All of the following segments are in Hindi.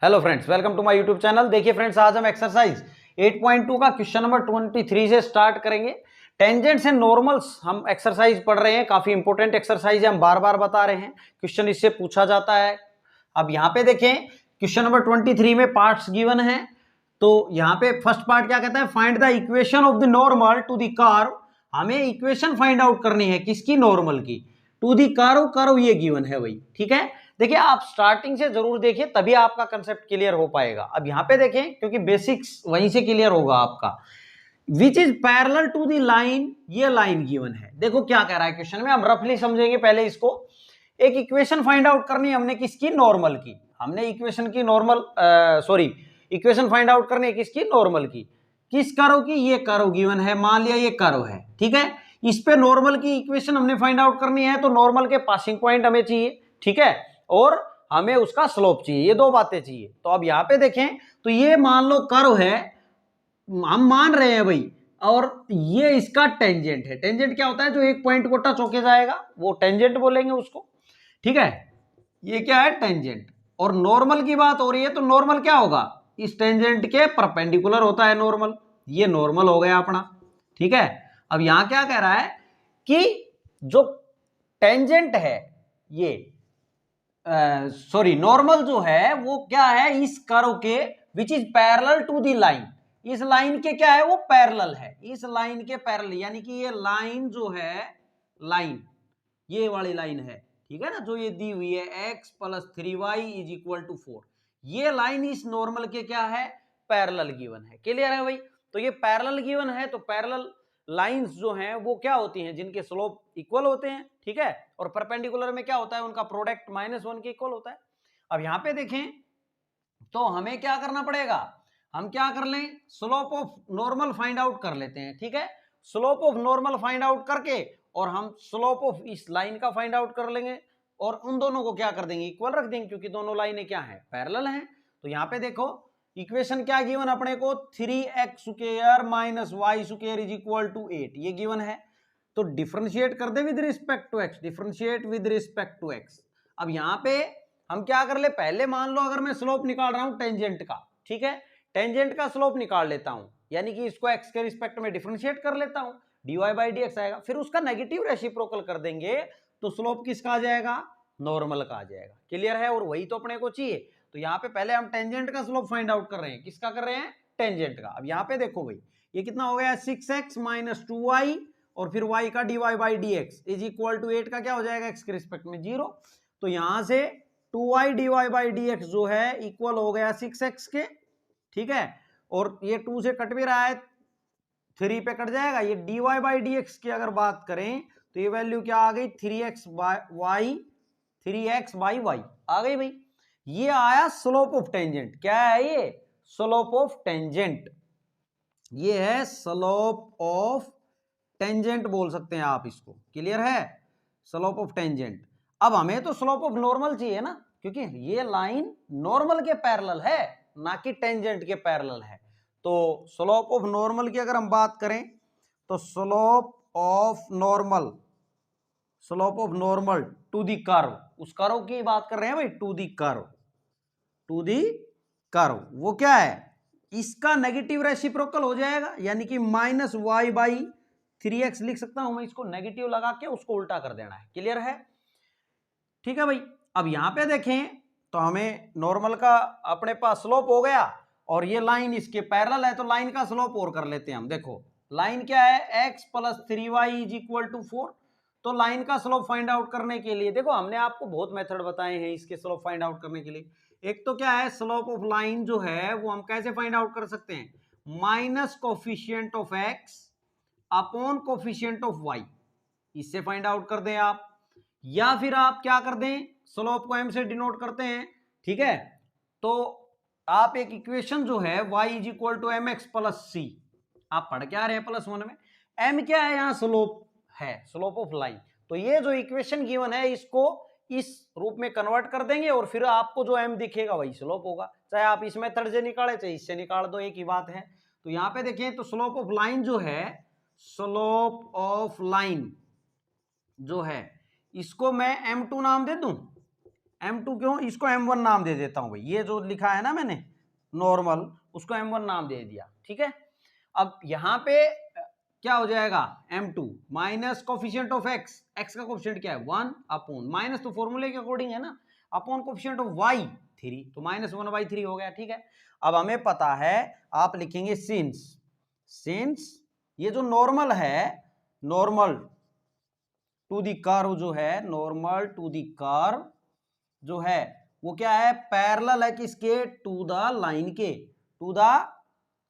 Hello friends, welcome to my YouTube channel. देखिए फ्रेंड्स, आज हम एक्सरसाइज 8.2 का क्वेश्चन नंबर 23 से स्टार्ट करेंगे। टेंजेंट्स एंड नॉर्मल्स हम एक्सरसाइज पढ़ रहे हैं, काफी इंपॉर्टेंट एक्सरसाइज है, हम बार बार बता रहे हैं, क्वेश्चन इससे पूछा जाता है। अब यहाँ पे देखें, क्वेश्चन नंबर 23 में पार्ट्स गिवन है। तो यहाँ पे फर्स्ट पार्ट क्या कहता है, find the equation of the normal to the curve. हमें इक्वेशन फाइंड आउट करनी है, किसकी? नॉर्मल की, टू द कर्व। कर्व ये गिवन है भाई, ठीक है। देखिए, आप स्टार्टिंग से जरूर देखिए, तभी आपका कंसेप्ट क्लियर हो पाएगा। अब यहां पे देखें, क्योंकि बेसिक्स वहीं से क्लियर होगा आपका। Which is parallel to the line, ये लाइन गिवन है। देखो क्या कह रहा है क्वेश्चन में, हम रफली समझेंगे पहले इसको। एक इक्वेशन फाइंड आउट करनी है हमने, किसकी? नॉर्मल की। हमने इक्वेशन की नॉर्मल इक्वेशन फाइंड आउट करनी है किसकी? नॉर्मल की। किस कर्व की? ये कर्व गिवन है, मान लिया ये कर्व है, ठीक है। इस पे नॉर्मल की इक्वेशन हमने फाइंड आउट करनी है, तो नॉर्मल के पासिंग पॉइंट हमें चाहिए, ठीक है, और हमें उसका स्लोप चाहिए, ये दो बातें चाहिए। तो अब यहां पे देखें, तो ये मान लो कर्व है, हम मान रहे हैं भाई, और ये इसका टेंजेंट है। टेंजेंट क्या होता है? जो एक पॉइंट को टच होके जाएगा, वो टेंजेंट बोलेंगे उसको, ठीक है। ये क्या है? टेंजेंट। और नॉर्मल की बात हो रही है, तो नॉर्मल क्या होगा? इस टेंजेंट के परपेंडिकुलर होता है नॉर्मल। ये नॉर्मल हो गया अपना, ठीक है। अब यहां क्या कह रहा है कि जो टेंजेंट है, ये नॉर्मल जो है वो क्या है? इस कर्व के which is parallel to the line. इस लाइन के क्या है? वो पैरेलल है, इस लाइन के पैरेलल, यानी कि ये लाइन जो है, लाइन ये वाली लाइन है, ठीक है ना, जो ये दी हुई है x + 3y = 4। ये लाइन इस नॉर्मल के क्या है? पैरेलल गिवन है। क्लियर है भाई? तो ये पैरेलल गिवन है, तो पैरेलल लाइंस जो हैं वो क्या होती हैं? जिनके स्लोप इक्वल होते हैं, ठीक है। और परपेंडिकुलर में क्या होता है? उनका प्रोडक्ट -1 के इक्वल होता है। अब यहां पे देखें, तो हमें क्या करना पड़ेगा? हम क्या कर लें? Slope of normal find out कर लेते हैं, ठीक है। Slope of normal find out करके, और हम स्लोप ऑफ इस लाइन का फाइंड आउट कर लेंगे, और उन दोनों को क्या कर देंगे? इक्वल रख देंगे, क्योंकि दोनों लाइनें क्या हैं? पैरेलल हैं। तो यहां पे देखो, इक्वेशन क्या गिवन अपने को? 3x² - y² = 8, ये गिवन है। तो डिफरेंशिएट कर दे with respect to x, differentiate with respect to x। अब यहां पे हम क्या कर ले? पहले मान लो, अगर मैं स्लोप निकाल रहा हूं टेंजेंट का, ठीक है, टेंजेंट का स्लोप निकाल लेता हूं, यानी कि इसको x के रिस्पेक्ट में डिफरेंशिएट कर लेता हूं, dy/dx आएगा। फिर उसका नेगेटिव रेसिप्रोकल कर देंगे, तो स्लोप किसका आ जाएगा? नॉर्मल का आ जाएगा। क्लियर है? और वही तो अपने को चाहिए। तो यहाँ पे पहले हम टेंजेंट का स्लोप फाइंड आउट कर रहे हैं, किसका कर रहे हैं? टेंजेंट का। अब यहाँ पे देखो भाई, ये कितना हो गया? 6x - 2y, और फिर y का dy/dx = 8 का क्या हो जाएगा? x के रिस्पेक्ट में 0। तो यहां से 2y dy/dx जो है इक्वल हो गया 6x के, ठीक है। और ये 2 से कट भी रहा है, 3 पे कट जाएगा। ये dy/dx की अगर बात करें, तो ये वैल्यू क्या आ गई? 3x/y आ गई भाई। ये आया स्लोप ऑफ टेंजेंट। क्या है ये? Slope of tangent. ये है स्लोप ऑफ टेंजेंट, बोल सकते हैं आप इसको। क्लियर है? Slope of tangent. अब हमें तो स्लोप ऑफ नॉर्मल चाहिए ना, क्योंकि ये लाइन नॉर्मल के पैरेलल है, ना कि टेंजेंट के पैरेलल है। तो स्लोप ऑफ नॉर्मल की अगर हम बात करें, तो slope of normal to the curve, उस कर्व की बात कर रहे हैं भाई, टू दी कर्व, वो क्या है? इसका नेगेटिव रेसिप्रोकल हो जाएगा, यानी कि -y/3x लिख सकता हूं मैं इसको, नेगेटिव लगा के उसको उल्टा कर देना है। क्लियर है? ठीक है भाई। अब यहां पे देखें, तो हमें नॉर्मल का अपने पास स्लोप हो गया, और ये लाइन इसके पैरेलल है, तो लाइन का स्लोप और कर लेते हैं हम। देखो लाइन क्या है? x + 3y = 4। तो लाइन का स्लोप फाइंड आउट करने के लिए देखो, हमने आपको बहुत मेथड बताए हैं इसके स्लोप फाइंड आउट करने के लिए। एक तो क्या है? स्लोप ऑफ लाइन जो है वो हम कैसे फाइंड आउट कर सकते हैं? Minus coefficient of x upon coefficient of y, इससे फाइंड आउट कर दें आप। या फिर आप क्या कर दें? स्लोप को m से डिनोट करते हैं, ठीक है। तो आप एक इक्वेशन जो है y = mx + c, आप पढ़ क्या रहे हैं +1 में, m क्या है? यहां स्लोप है, स्लोप ऑफ लाइन। तो ये जो इक्वेशन गिवन है, इसको इस रूप में कन्वर्ट कर देंगे, और फिर आपको जो m दिखेगा वही स्लोप होगा। चाहे आप इस मेथड से निकाले, चाहे इससे निकाल दो, एक ही बात है। तो यहां पे देखें, तो स्लोप ऑफ लाइन जो है, स्लोप ऑफ लाइन जो है, इसको मैं m2 नाम दे दूं, m2 क्यों, इसको m1 नाम दे देता हूं भाई, ये जो लिखा है ना मैंने नॉर्मल, उसको m1 नाम दे दिया, ठीक है। अब यहां पे क्या हो जाएगा, m2 minus coefficient of x, x का कोफिशिएंट क्या है 1 अपॉन, माइनस तो फॉर्मूले के अकॉर्डिंग है ना, अपॉन कोफिशिएंट ऑफ y 3, तो -1/3 हो गया, ठीक है। अब हमें पता है, आप लिखेंगे सिंस ये जो नॉर्मल है, नॉर्मल टू दी कर्व जो है, नॉर्मल टू दी कर्व जो है वो क्या है, पैरेलल है किसके, टू द लाइन के, टू द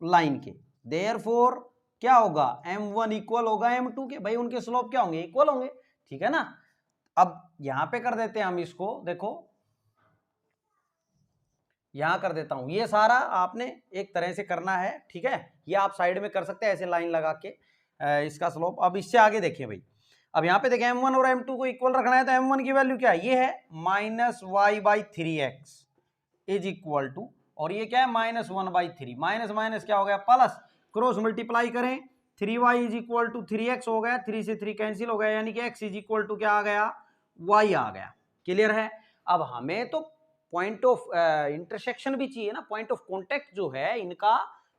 लाइन के, देयरफॉर क्या होगा, m1 इक्वल होगा m2 के, भाई उनके स्लोप क्या होंगे, इक्वल होंगे, ठीक है ना। अब यहां पे कर देते हैं हम इसको, देखो यहां कर देता हूं, ये सारा आपने एक तरह से करना है, ठीक है, ये आप साइड में कर सकते हैं ऐसे लाइन लगा के इसका स्लोप। अब इससे आगे देखिए भाई, अब यहाँ पे देखें m1 और m2 को इक्वल रखना है, तो m1 की वैल्यू क्या है, ये है -y/3x इज इक्वल टू, और ये क्या है -1/3, माइनस माइनस क्या हो गया प्लस, क्रॉस मल्टीप्लाई करें, 3y is equal to 3x हो गया, 3 से 3 कैंसिल हो गया, यानी कि x इज इक्वल टू क्या आ गया, y आ गया, क्लियर है। अब हमें तो पॉइंट ऑफ इंटरसेक्शन भी चाहिए ना, पॉइंट ऑफ कॉन्टेक्ट जो है इनका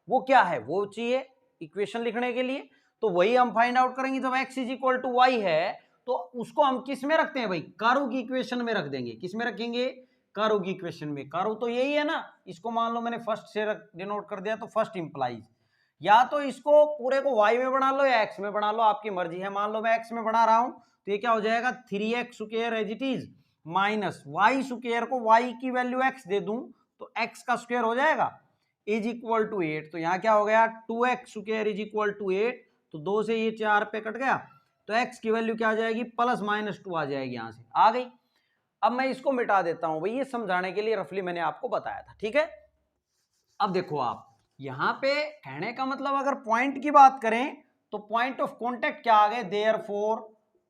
वो क्या है, वो चाहिए इक्वेशन लिखने के लिए, तो वही हम फाइंड आउट करेंगे। जब x is equal to y है तो उसको हम किस में रखते हैं भाई, कर्व की इक्वेशन में रख देंगे, किस में रखेंगे, कर्व की इक्वेशन में। कर्व तो यही है ना, इसको मान लो मैंने फर्स्ट से डिनोट कर दिया, तो फर्स्ट इंप्लाइज, या तो इसको पूरे को y में बना लो या x में बना लो, आपकी मर्जी है। मान लो मैं x में बना रहा हूं, तो ये क्या हो जाएगा 3x square as it is minus y square को y की वैल्यू x दे दूं तो x का स्क्वायर हो जाएगा इज इक्वल टू 8, तो यहाँ क्या हो गया 2x square is equal to 8, तो 2 से ये 4 पे कट गया, तो x की वैल्यू क्या आ जाएगी +-2 आ जाएगी, यहां से आ गई। अब मैं इसको मिटा देता हूं भाई, ये समझाने के लिए रफली मैंने आपको बताया था, ठीक है। अब देखो आप यहां पे कहने का मतलब, अगर पॉइंट की बात करें तो पॉइंट ऑफ कॉन्टेक्ट क्या आ गए, देयरफॉर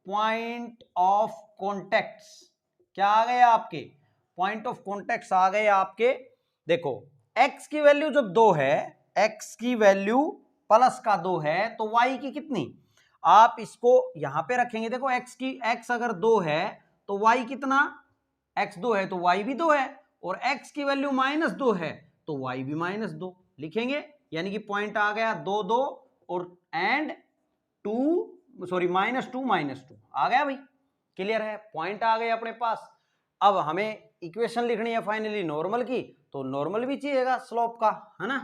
पॉइंट ऑफ कॉन्टेक्ट्स क्या आ गए आपके, पॉइंट ऑफ कॉन्टेक्ट्स आ गए आपके। देखो x की वैल्यू जब 2 है, x की वैल्यू +2 है, तो y की कितनी, आप इसको यहां पे रखेंगे, देखो x अगर 2 है तो y कितना, x 2 है तो y भी 2 है, और x की वैल्यू -2 है तो y भी -2 लिखेंगे, यानी कि पॉइंट आ गया 2 2 और एंड -2 आ गया भाई, क्लियर है, पॉइंट आ गए अपने पास। अब हमें इक्वेशन लिखनी है फाइनली नॉर्मल की, तो नॉर्मल भी चाहिएगा स्लोप का, है ना,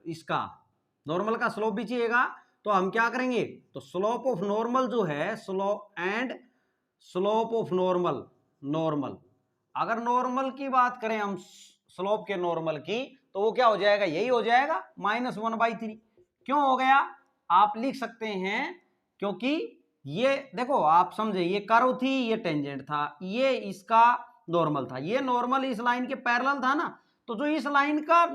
इसका नॉर्मल का स्लोप भी चाहिएगा, तो हम क्या करेंगे, तो स्लोप ऑफ नॉर्मल जो है, स्लोप ऑफ नॉर्मल, अगर नॉर्मल की बात करें हम स्लोप के नॉर्मल की, तो वो क्या हो जाएगा, यही हो जाएगा -1/3। क्यों हो गया, आप लिख सकते हैं, क्योंकि ये देखो आप समझे, ये कर्व थी, ये टेंजेंट था, ये इसका नॉर्मल था, ये नॉर्मल इस लाइन के पैरेलल था ना, तो जो इस लाइन का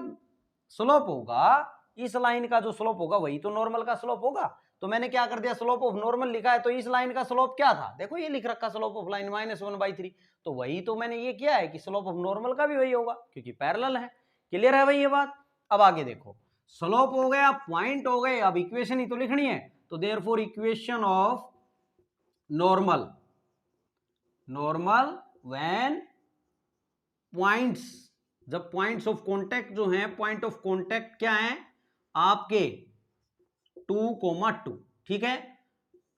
स्लोप होगा, इस लाइन का जो स्लोप होगा वही तो नॉर्मल का स्लोप होगा। तो मैंने क्या कर दिया, स्लोप ऑफ नॉर्मल लिखा है, तो इस लाइन का स्लोप क्या था, देखो ये लिख रखा स्लोप ऑफ लाइन -1/3, तो वही तो मैंने ये किया है कि स्लोप ऑफ नॉर्मल का भी वही होगा, क्योंकि पैरेलल है, क्लियर है भाई ये बात। अब आगे देखो, स्लोप हो गया, पॉइंट हो गए, अब इक्वेशन ही तो लिखनी है, तो therefore equation of normal when points, जब पॉइंट्स ऑफ कांटेक्ट जो हैं, पॉइंट ऑफ कांटेक्ट क्या है आपके 2,2, ठीक है,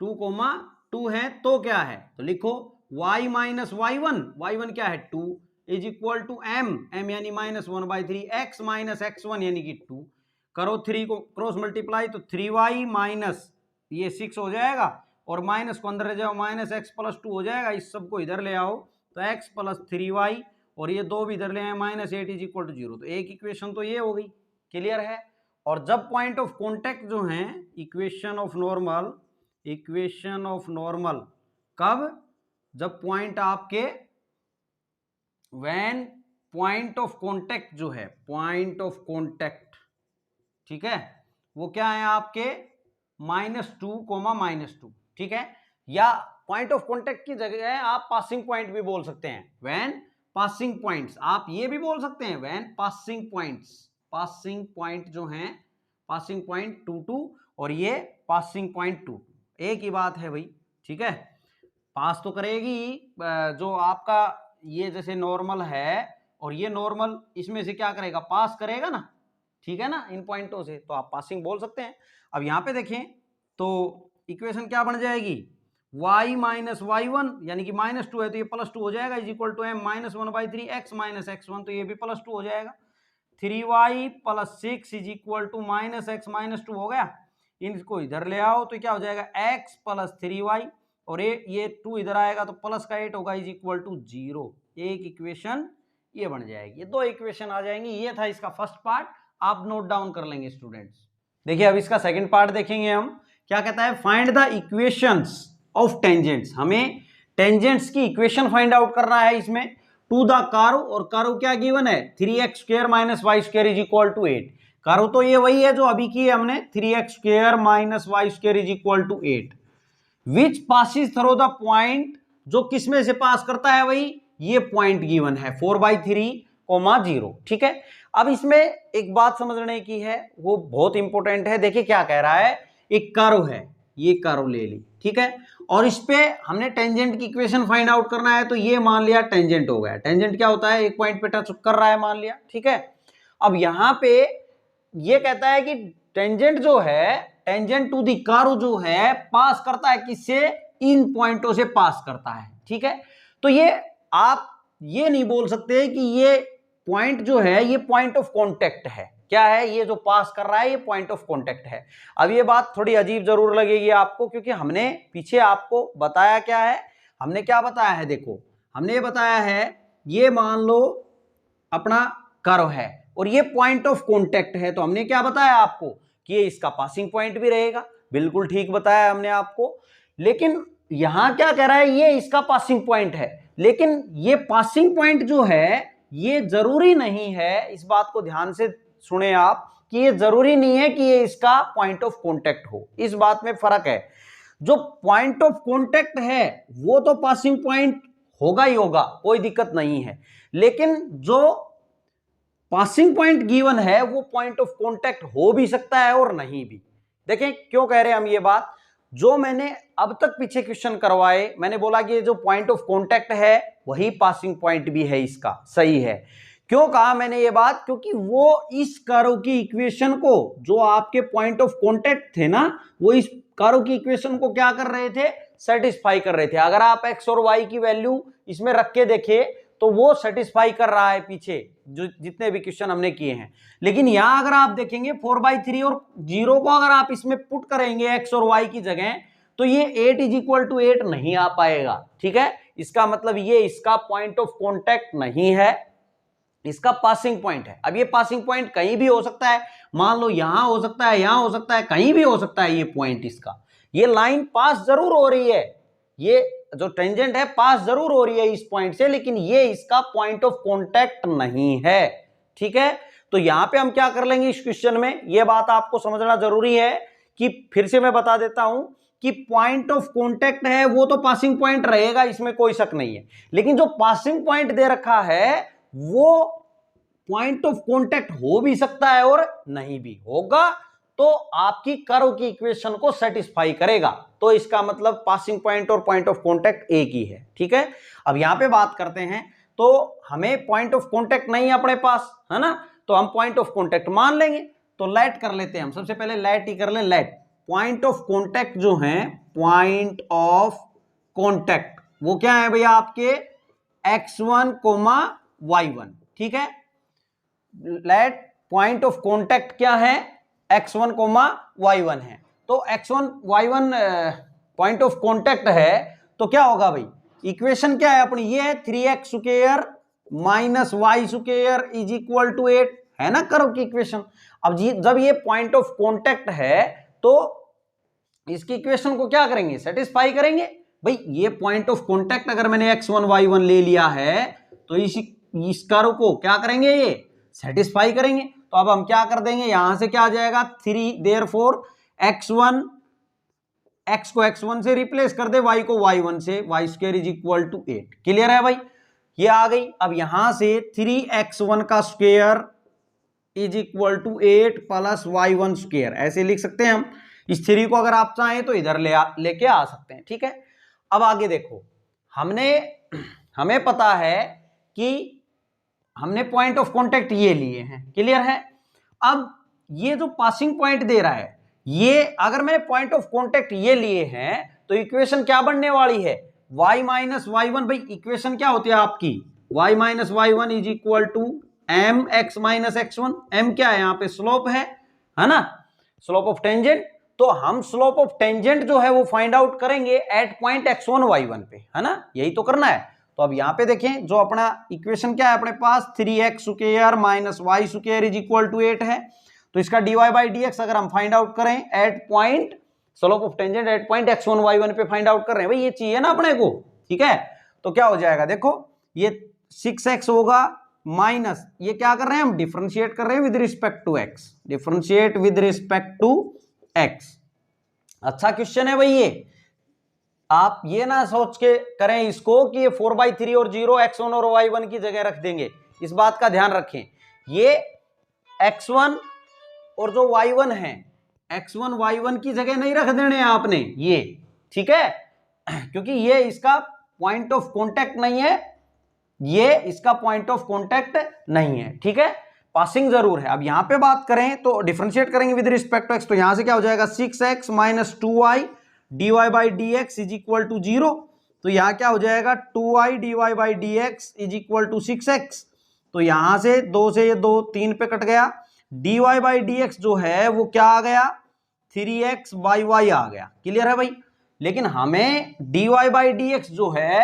2,2 है, तो क्या है, तो लिखो y माइनस y1 क्या है 2 इज इक्वल टू m यानी -1/3, x माइनस x1 यानी कि 2, करो 3 को क्रॉस मल्टीप्लाई, तो 3y माइनस ये 6 हो जाएगा, और माइनस को अंदर ले जाओ, -x+2 हो जाएगा, इस सबको इधर ले आओ, तो x + 3y, और ये 2 भी इधर ले आए, -8 इज इक्वल टू 0, तो एक इक्वेशन तो ये हो गई, क्लियर है। और जब पॉइंट ऑफ कॉन्टेक्ट जो है, इक्वेशन ऑफ नॉर्मल कब, जब पॉइंट आपके व्हेन पॉइंट ऑफ कॉन्टेक्ट जो है, पॉइंट ऑफ कॉन्टेक्ट, ठीक है, वो क्या है आपके -2, ठीक है, या पॉइंट ऑफ कॉन्टेक्ट की जगह आप पासिंग पॉइंट भी बोल सकते हैं, व्हेन पासिंग पॉइंट्स, आप ये भी बोल सकते हैं व्हेन पासिंग पॉइंट जो हैं, पासिंग पॉइंट 2 और ये पासिंग पॉइंट 2, एक ही बात है भाई, ठीक है, पास तो करेगी जो आपका ये जैसे नॉर्मल है और ये नॉर्मल इसमें से क्या करेगा, पास करेगा ना, ठीक है ना, इन पॉइंटों से, तो आप पासिंग बोल सकते हैं। अब यहाँ पे देखें तो इक्वेशन क्या बन जाएगी, y माइनस y1 यानी कि -2 है तो ये +2 हो जाएगा, is equal to m -1/3 x minus x1, तो ये भी +2 हो जाएगा। 3y + 6 is equal to -x -2 हो गया। इनको इधर ले आओ तो क्या हो जाएगा, x + 3y, और ये 2 इधर आएगा तो प्लस का 8 होगा, इज इक्वल टू 0। एक इक्वेशन ये बन जाएगी, दो इक्वेशन आ जाएंगी। ये था इसका फर्स्ट पार्ट, आप नोट डाउन कर लेंगे स्टूडेंट्स। देखिए अब इसका सेकंड पार्ट देखेंगे हम, क्या कहता है, find the equations of tangents. हमें टेंजेंट्स की इक्वेशन फाइंड आउट करना है इसमें, टू द कर्व, और कर्व क्या गिवन है, 3x² - y² is equal to 8। Curve तो ये वही है जो अभी की है हमने, 3x² - y² is equal to 8, which passes through the point, जो किस में से पास करता है, वही ये पॉइंट गिवन है 4/3, 0। ठीक है, अब इसमें एक बात समझने की है, वो बहुत इंपॉर्टेंट है। देखिए क्या कह रहा है, एक कर्व है, ये कर्व ले ली, ठीक है, और इस पे हमने टेंजेंट की इक्वेशन फाइंड आउट करना है, तो ये मान लिया टेंजेंट हो गया। टेंजेंट क्या होता है, एक पॉइंट पे टच कर रहा है मान लिया, ठीक है। अब यहां पे ये कहता है कि टेंजेंट जो है, टेंजेंट टू द कर्व जो है, पास करता है किससे, इन पॉइंटों से पास करता है, ठीक है। तो ये आप ये नहीं बोल सकते कि ये पॉइंट जो है ये पॉइंट ऑफ कांटेक्ट है, क्या है, ये जो पास कर रहा है ये पॉइंट ऑफ कांटेक्ट है। अब ये बात थोड़ी अजीब जरूर लगेगी आपको, क्योंकि हमने पीछे आपको बताया क्या है, हमने क्या बताया है, देखो हमने ये बताया है, ये मान लो अपना कर्व है और ये पॉइंट ऑफ कांटेक्ट है, तो हमने क्या बताया आपको कि ये इसका पासिंग पॉइंट भी रहेगा, बिल्कुल ठीक बताया हमने आपको। लेकिन यहां क्या कह रहा है, ये इसका पासिंग पॉइंट है, लेकिन ये पासिंग पॉइंट जो है ये जरूरी नहीं है, इस बात को ध्यान से सुने आप, कि ये जरूरी नहीं है कि ये इसका पॉइंट ऑफ कांटेक्ट हो, इस बात में फर्क है। जो पॉइंट ऑफ कांटेक्ट है वो तो पासिंग पॉइंट होगा ही होगा, कोई दिक्कत नहीं है, लेकिन जो पासिंग पॉइंट गिवन है वो पॉइंट ऑफ कांटेक्ट हो भी सकता है और नहीं भी। देखें क्यों कह रहे हैं हम ये बात, जो मैंने अब तक पीछे क्वेश्चन करवाए, मैंने बोला कि ये जो पॉइंट ऑफ कांटेक्ट है वही पासिंग पॉइंट भी है इसका, सही है। क्यों कहा मैंने ये बात, क्योंकि वो इस कर्व की इक्वेशन को, जो आपके पॉइंट ऑफ कांटेक्ट थे ना, वो इस कर्व की इक्वेशन को क्या कर रहे थे, सेटिस्फाई कर रहे थे। अगर आप x और y की वैल्यू इसमें रख के देखे तो वो सेटिस्फाई कर रहा है पीछे जो जितने भी क्वेश्चन हमने किए हैं। लेकिन यहां अगर आप देखेंगे 4/3 और 0 को अगर आप इसमें पुट करेंगे x और y की जगह, तो ये 8 इज इक्वल टू 8 नहीं आ पाएगा, ठीक है। इसका मतलब ये इसका पॉइंट ऑफ कांटेक्ट नहीं है, इसका पासिंग पॉइंट है। अब ये पासिंग पॉइंट कहीं भी हो सकता है, मान लो यहां हो सकता है, यहां हो सकता है, कहीं भी हो सकता है। ये पॉइंट इसका, ये लाइन पास जरूर हो रही है, ये जो टेंजेंट है पास जरूर हो रही है इस पॉइंट से, लेकिन ये इसका पॉइंट ऑफ कांटेक्ट नहीं है, ठीक है। तो यहां पे हम क्या कर लेंगे इस क्वेश्चन में, ये बात आपको समझना जरूरी है कि फिर से मैं बता देता हूं कि पॉइंट ऑफ कांटेक्ट है वो तो पासिंग पॉइंट रहेगा, इसमें कोई शक नहीं है, लेकिन जो पासिंग पॉइंट दे रखा है वो पॉइंट ऑफ कांटेक्ट हो भी सकता है और नहीं भी होगा, तो आपकी कर्व की इक्वेशन को सेटिस्फाई करेगा। तो इसका मतलब पासिंग पॉइंट और पॉइंट ऑफ कांटेक्ट एक ही है, ठीक है। अब यहां पे बात करते हैं, तो हमें पॉइंट ऑफ कांटेक्ट नहीं है अपने पास, है ना, तो हम पॉइंट ऑफ कांटेक्ट मान लेंगे। तो लेट कर लेते हैं हम, सबसे पहले लेट ही कर लें। लेट पॉइंट ऑफ कांटेक्ट जो है, पॉइंट ऑफ कांटेक्ट वो क्या है भैया, आपके x1, y1, ठीक है। लेट पॉइंट ऑफ कांटेक्ट क्या है, x1, y1 है। तो x1, y1 point of contact है, तो क्या होगा भाई, इक्वेशन क्या है अपनी, ये है 3x² - y² is equal to 8, है ना कर्व की इक्वेशन। अब जब ये पॉइंट ऑफ कांटेक्ट है तो इसकी इक्वेशन को क्या करेंगे, सेटिस्फाई करेंगे। भाई ये पॉइंट ऑफ कांटेक्ट अगर मैंने x1, y1 ले लिया है, तो इस कर्व को क्या करेंगे, ये सेटिस्फाई करेंगे। तो अब हम क्या कर देंगे, यहां से क्या आ जाएगा 3, देयरफॉर x1, x को x1 से रिप्लेस कर दे, y को y1 से, y² is equal to 8। Clear है भाई, ये आ गई। अब यहां से 3x1 का square is equal to 8 plus y1 square, ऐसे लिख सकते हैं हम। इस 3 को अगर आप चाहें तो इधर लेके आ सकते हैं, ठीक है। अब आगे देखो, हमें पता है कि हमने पॉइंट ऑफ कांटेक्ट ये लिए हैं, क्लियर है। अब ये जो पासिंग पॉइंट दे रहा है, ये अगर मैंने पॉइंट ऑफ कांटेक्ट ये लिए हैं तो इक्वेशन क्या बनने वाली है, y माइनस वाई वन। भाई इक्वेशन क्या होती है आपकी, y minus y one is equal to m x minus x one. M क्या है यहाँ पे, स्लोप है ना, स्लोप ऑफ टेंजेंट। तो हम स्लोप ऑफ टेंजेंट जो है वो फाइंड आउट करेंगे एट पॉइंट x1 y1 पे, है ना, यही तो करना है। तो अब यहाँ पे देखें, जो अपना इक्वेशन क्या है अपने पास, 3x square minus y square is equal to 8 है। तो इसका dy बाई dx अगर हम फाइंड आउट करें at point slope of tangent at point x1 y1 पे फाइंड आउट कर रहे हैं, भाई ये चाहिए ना अपने को, ठीक है। तो क्या हो जाएगा, देखो ये 6x होगा माइनस, ये क्या कर रहे हैं हम, डिफरेंशिएट कर रहे हैं with respect to x, differentiate with respect to x। अच्छा क्वेश्चन है भाई ये, आप ये ना सोच के करें इसको कि ये 4/3 और 0 x1 और y1 की जगह रख देंगे, इस बात का ध्यान रखें। ये x1 और जो y1 है, x1 y1 की जगह नहीं रख देने आपने ये, ठीक है, क्योंकि ये इसका पॉइंट ऑफ कांटेक्ट नहीं है, ये इसका पॉइंट ऑफ कांटेक्ट नहीं है, ठीक है, पासिंग जरूर है। अब यहां पे बात करें तो डिफरेंशिएट करेंगे विद रिस्पेक्ट टू x, तो यहां से क्या हो जाएगा 6x minus 2y dy by dx is equal to 0। तो यहां क्या हो जाएगा 2y dy by dx is equal to 6x। तो यहां से 2 से ये 2 3 पे कट गया, dy बाई dx जो है वो क्या आ गया 3x बाई y आ गया, क्लियर है भाई। लेकिन हमें dy बाई dx जो है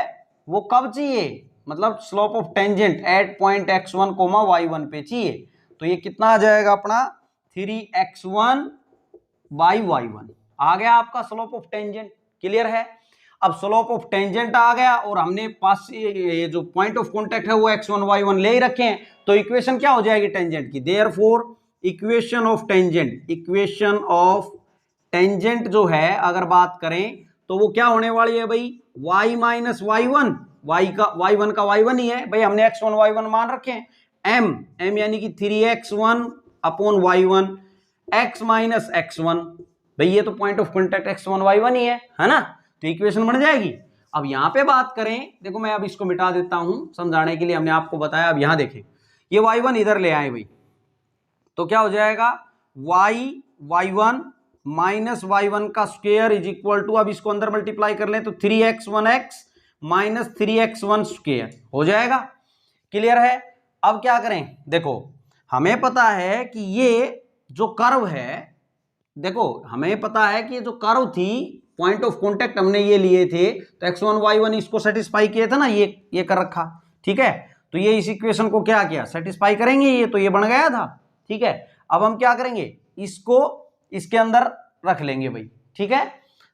वो कब चाहिए, मतलब slope of tangent at point x1 comma y1 पे चाहिए। तो ये कितना आ जाएगा अपना 3x1 बाई y1 आ गया आपका स्लोप ऑफ टेंजेंट, क्लियर है। अब स्लोप ऑफ टेंजेंट आ गया और हमने पास ये जो पॉइंट ऑफ कांटेक्ट है वो x1 y1 ले ही रखे हैं, तो इक्वेशन क्या हो जाएगी टेंजेंट की, therefore equation of tangent, equation of tangent जो है अगर बात करें तो वो क्या होने वाली है भाई, y minus y one, y1 का y1 ही है भाई, हमने x1 y1 मान रखे हैं, m यानी कि 3x1 upon y1 x minus x1, भाई ये तो point of contact x1 y1 ही है ना, तो इक्वेशन बन जाएगी। अब यहां पे बात करें, देखो मैं अब इसको मिटा देता हूं समझाने के लिए, हमने आपको बताया। अब यहां देखें ये y1 इधर ले आए भाई, तो क्या हो जाएगा y1 माइनस y1 का स्क्वायर इज इक्वल टू, अब इसको अंदर मल्टीप्लाई कर लें तो 3x1x माइनस 3x1 स्क्वायर हो जाएगा, क्लियर है। अब क्या करें, देखो हमें पता है कि ये जो कर्व है, देखो हमें पता है कि जो कर्व थी पॉइंट ऑफ कांटेक्ट हमने ये लिए थे, तो x1 y1 इसको सेटिस्फाई किए थे ना, ये कर रखा, ठीक है। तो ये इस इक्वेशन को क्या किया, सेटिस्फाई करेंगे, ये तो ये बन गया था, ठीक है। अब हम क्या करेंगे, इसको इसके अंदर रख लेंगे भाई, ठीक है।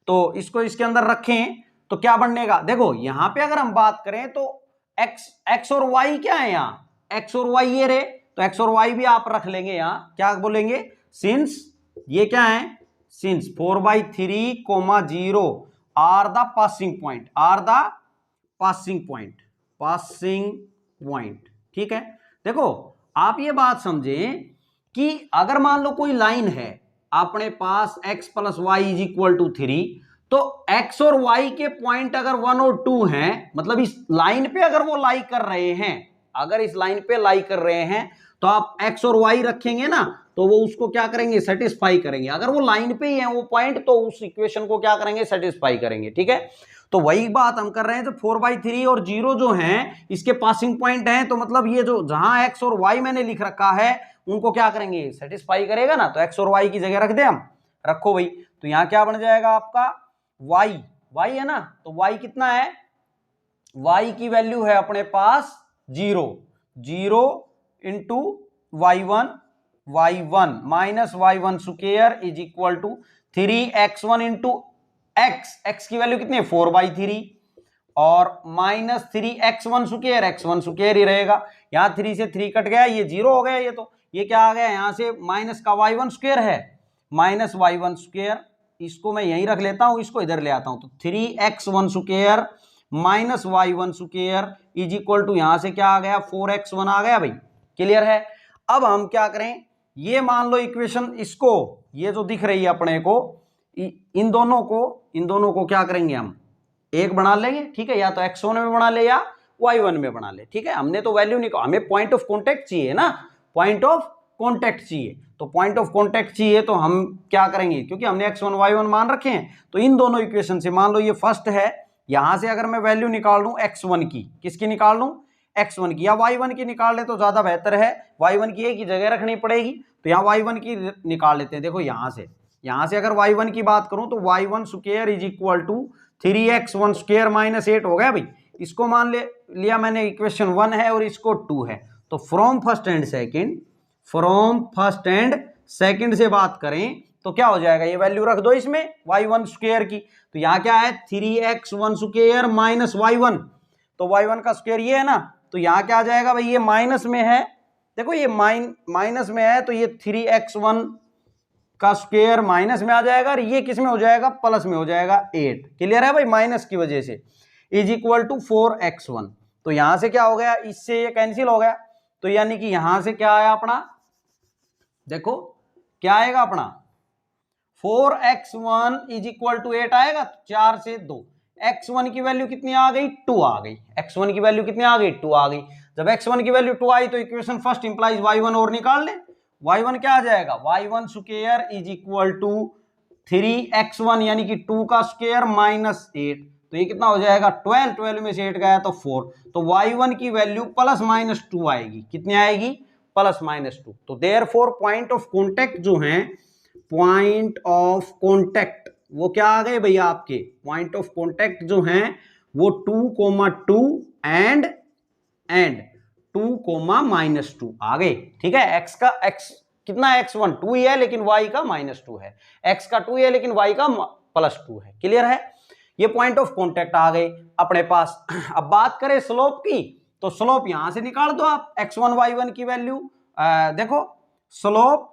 तो इसको इसके अंदर रखें तो क्या बनेगा, देखो यहां पे अगर हम बात करें तो x और y क्या है, यहाँ x और y ये रहे, तो x और y भी आप रख लेंगे यहाँ, क्या बोलेंगे, सिंस ये क्या है, since 4/3 comma 0 are the passing point, are the passing point, passing point, ठीक है। देखो आप ये बात समझें कि अगर मान लो कोई लाइन है अपने पास x plus y is equal to 3, तो x और y के पॉइंट अगर 1 और 2 हैं, मतलब इस लाइन पे अगर वो लाई कर रहे हैं, अगर इस लाइन पे लाई कर रहे हैं तो आप x और y रखेंगे ना, तो वो उसको क्या करेंगे, सेटिस्फाई करेंगे। अगर वो लाइन पे ही है वो पॉइंट, तो उस इक्वेशन को क्या करेंगे, सेटिस्फाई करेंगे, ठीक है। तो वही बात हम कर रहे हैं, तो 4/3 और 0 जो हैं इसके पासिंग पॉइंट हैं, तो मतलब ये जो जहां x और y मैंने लिख रखा है उनको क्या करेंगे, सेटिस्फाई करेगा ना, तो x और y की जगह रख दे हम, रखो भाई। तो यहां क्या बन जाएगा आपका y है ना, तो y कितना है, y की वैल्यू है अपने पास 0 into y1 minus y1 square is equal to 3x1 into x की वैल्यू कितनी है 4/3 और माइनस 3x1 स्क्वायर ही रहेगा, यहां 3 से 3 कट गया, ये 0 हो गया, ये तो ये क्या आ गया, यहां से माइनस का y1 स्क्वायर है, माइनस y1 स्क्वायर, इसको मैं यहीं रख लेता हूं, इसको इधर ले आता हूं, तो 3x1 square minus y1 square is equal to, यहां से क्या आ गया 4x1 आ गया भाई, क्लियर है। अब हम क्या करें, ये मान लो इक्वेशन, इसको ये जो दिख रही है अपने को, इन दोनों को क्या करेंगे हम एक बना लेंगे, ठीक है, या तो x1 में बना ले या y1 में बना ले। ठीक है, हमने तो वैल्यू निकाल, हमें पॉइंट ऑफ कॉन्टेक्ट चाहिए ना, पॉइंट ऑफ कॉन्टेक्ट चाहिए। तो पॉइंट ऑफ कॉन्टेक्ट चाहिए तो हम क्या करेंगे, क्योंकि हमने x1 y1 मान रखे हैं, तो इन दोनों इक्वेशन से, मान लो ये फर्स्ट है, यहां से अगर मैं वैल्यू निकाल लूं x1 की, किसकी निकाल लूं, x1 की, या y1 की निकाल ले तो ज्यादा बेहतर है, y1 की एक ही जगह रखनी पड़ेगी, तो यहाँ y1 की निकाल लेते हैं। देखो यहां से अगर y1 की बात करूं तो y1 square is equal to 3x1 square minus 8 हो गया भाई। इसको मान लिया मैंने इक्वेशन 1 है और इसको 2 है। तो फ्रॉम फर्स्ट एंड सेकंड से बात करें तो क्या हो जाएगा, ये वैल्यू रख दो इसमें y1 स्क्वायर की, तो यहाँ क्या है 3x1 स्क्वायर माइनस y1, तो y1 का स्क्वायर ये है ना, तो यहाँ क्या आ जाएगा भाई, ये माइनस में है, देखो ये माइनस में है, तो ये 3x1 का स्क्वायर माइनस में आ जाएगा और ये किस में हो जाएगा, प्लस में हो जाएगा 8। क्लियर है भाई, माइनस की वजह से, इज इक्वल टू 4x1। तो यहां से क्या हो गया, इससे ये कैंसिल हो गया, तो यानी कि यहां से क्या आया अपना, देखो क्या आएगा अपना 4x1 इज इक्वल टू 8 आएगा, 4 से 2, x1 की वैल्यू कितनी आ गई, 2 आ गई, x1 की वैल्यू कितनी आ गई, 2 आ गई। जब x1 की वैल्यू 2 आई तो इक्वेशन फर्स्ट इंप्लाइज y1 और निकाल ले, y1 क्या आ जाएगा, y1 square is equal to 3x1 यानी कि 2 का स्क्वायर माइनस 8, तो ये कितना हो जाएगा 12 में से 8 गया तो 4, तो y1 की वैल्यू प्लस माइनस 2 आएगी, कितनी आएगी, प्लस माइनस 2। तो देयरफॉर पॉइंट ऑफ कॉन्टेक्ट जो है, पॉइंट ऑफ कॉन्टेक्ट वो क्या आ गए भैया, आपके पॉइंट ऑफ कॉन्टेक्ट जो हैं वो 2,2 एंड 2,-2 आ गए। ठीक है, x का x कितना है, x1 2 ही है लेकिन y का -2 है, x का 2 है लेकिन y का +2 है। क्लियर है, ये पॉइंट ऑफ कॉन्टेक्ट आ गए अपने पास। अब बात करें स्लोप की, तो स्लोप यहां से निकाल दो आप, x1 y1 की वैल्यू, देखो स्लोप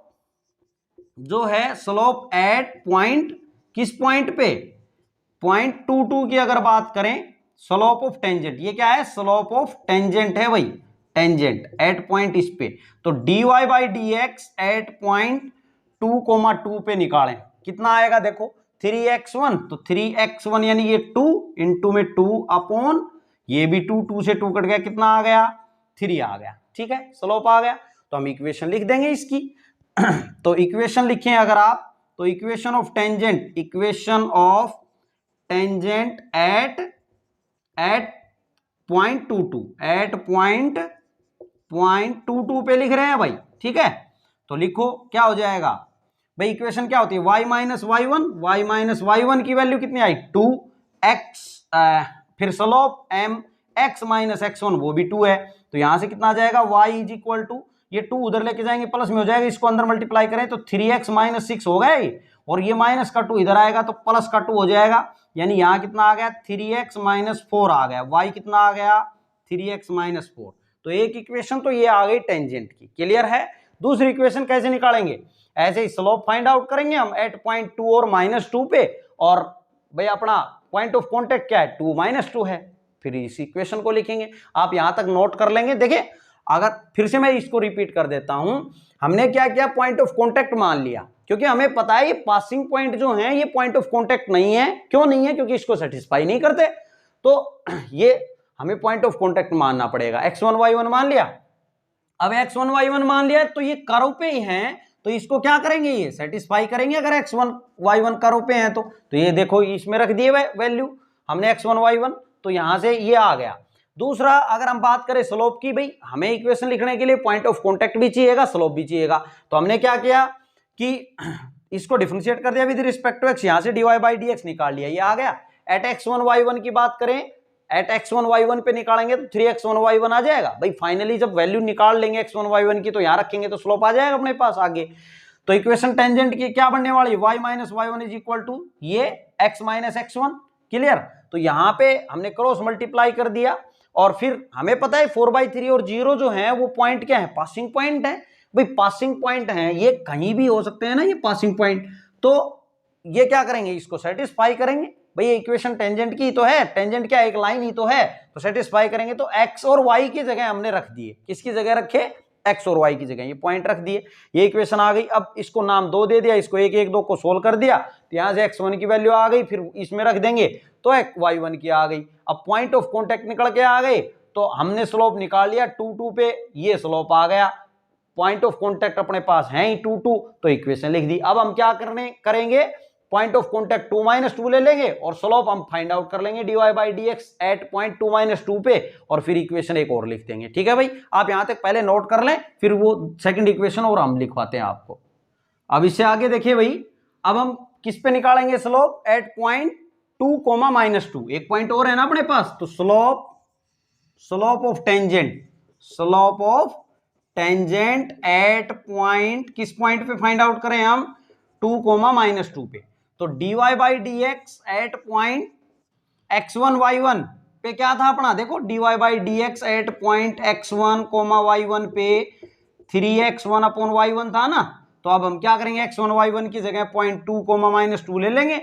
जो है, स्लोप एट पॉइंट, किस पॉइंट पे, 0.22 की अगर बात करें, स्लोप ऑफ टेंजेंट, ये क्या है, स्लोप ऑफ टेंजेंट है भाई, टेंजेंट एट पॉइंट इस पे, तो dy by d x at point 2,2 पे निकालें, कितना आएगा, देखो 3x1, तो 3x1 यानी ये 2 इंटू में 2 अपॉन ये भी 2 से 2 कट गया, कितना आ गया 3 आ गया। ठीक है, स्लोप आ गया, तो हम इक्वेशन लिख देंगे इसकी। तो इक्वेशन लिखें अगर आप, तो equation of tangent at 0.22 at point 22 पे लिख रहे हैं भाई। ठीक है, तो लिखो क्या हो जाएगा भाई, इक्वेशन क्या होती है, y माइनस वाई वन की वैल्यू कितनी आई 2x, फिर slope m x minus x1 वो भी 2 है, तो यहां से कितना आ जाएगा y इज इक्वल टू, ये 2 उधर लेके जाएंगे प्लस में हो जाएगा, इसको अंदर मल्टीप्लाई करें तो 3x माइनस 6 हो गया, और ये माइनस का 2 इधर आएगा तो प्लस का 2 हो जाएगा, यानी यहां कितना आ गया 3x माइनस 4 आ गया, y कितना आ गया 3x माइनस 4। तो एक इक्वेशन तो ये आ गई टेंजेंट की। क्लियर है, दूसरी इक्वेशन कैसे निकालेंगे, ऐसे ही स्लोप फाइंड आउट करेंगे हम एट 0.2 और -2 पे, और भाई अपना पॉइंट ऑफ कॉन्टेक्ट क्या है 2 - 2 है, फिर इस इक्वेशन को लिखेंगे। आप यहां तक नोट कर लेंगे। देखिए, अगर फिर से मैं इसको रिपीट कर देता हूं, हमने क्या किया, पॉइंट ऑफ कॉन्टेक्ट मान लिया, क्योंकि हमें पता है ये पासिंग पॉइंट जो है ये पॉइंट ऑफ कॉन्टेक्ट नहीं है। क्यों नहीं है, क्योंकि इसको सेटिस्फाई नहीं करते, तो ये हमें पॉइंट ऑफ कॉन्टेक्ट मानना पड़ेगा। x1 y1 मान लिया, अब x1 y1 मान लिया तो ये कर्व पे ही है, तो इसको क्या करेंगे, ये सेटिस्फाई करेंगे अगर x1 y1 कर्व पे हैं तो ये देखो इसमें रख दिए वैल्यू हमने x1 y1, तो यहां से ये आ गया। दूसरा, अगर हम बात करें स्लोप की, भाई हमें इक्वेशन लिखने के लिए पॉइंट ऑफ कॉन्टेक्ट भी चाहिएगा, स्लोप भी चाहिएगा, तो हमने क्या किया कि इसको डिफरेंशिएट कर दिया विद रिस्पेक्ट टू x, यहां से dy बाई डी एक्स निकाल लिया, ये आ गया। एट x1 y1 की बात करें, एट x1 y1 पे निकालेंगे तो 3x1 y1 आ जाएगा भाई। फाइनली जब वैल्यू निकाल लेंगे x1 y1 की, तो यहां रखेंगे तो स्लोप आ जाएगा अपने पास आगे। तो इक्वेशन टेंजेंट की क्या बनने वाली, y minus y1 is equal to ये x माइनस x1। क्लियर, तो यहां पे हमने क्रॉस मल्टीप्लाई कर दिया, और फिर हमें पता है 4/3 और 0 जो है वो पॉइंट क्या है, पासिंग पॉइंट है भाई, पासिंग पॉइंट है, ये कहीं भी हो सकते हैं ना ये पासिंग पॉइंट, तो ये क्या करेंगे, इसको सेटिस्फाई करेंगे भाई। ये इक्वेशन टेंजेंट की तो है, टेंजेंट क्या एक लाइन ही तो है, तो सेटिस्फाई करेंगे, तो x और y की जगह हमने रख दिए, किसकी जगह रखे, x और y की जगह ये पॉइंट रख दिए, ये इक्वेशन आ गई। अब इसको नाम 2 दे दिया, इसको 1 1 2 को सोल्व कर दिया, तो यहां से x1 की वैल्यू आ गई, फिर इसमें रख देंगे तो y1 की आ गई। अब पॉइंट ऑफ कॉन्टेक्ट निकल के आ गए, तो हमने स्लोप निकाल लिया 2 2 पे, ये स्लोप आ गया, पॉइंट ऑफ कॉन्टेक्ट अपने पास है ही 2 2, तो इक्वेशन लिख दी। अब हम क्या करेंगे, पॉइंट ऑफ कॉन्टेक्ट 2 - 2 ले लेंगे और स्लोप हम फाइंड आउट कर लेंगे dy/dx एट पॉइंट 2 - 2 पे, और फिर इक्वेशन एक और लिख देंगे। ठीक है भाई, आप यहां तक पहले नोट कर लें, फिर वो सेकंड इक्वेशन और हम लिखवाते हैं आपको। अब इससे आगे देखिए भाई, अब हम किस पे निकालेंगे स्लोप, एट पॉइंट 2 -2, एक पॉइंट और है ना अपने पास, तो slope of tangent at point, किस पॉइंट पे फाइंड आउट करें हम, 2 -2 पे। तो dy/dx eight point x1 y1 पे क्या था अपना, देखो dy/dx eight point x1, y1 पे 3x1/y1 था ना। तो अब हम क्या करेंगे, x1 y1 की जगह पॉइंट 2 -2 ले लेंगे,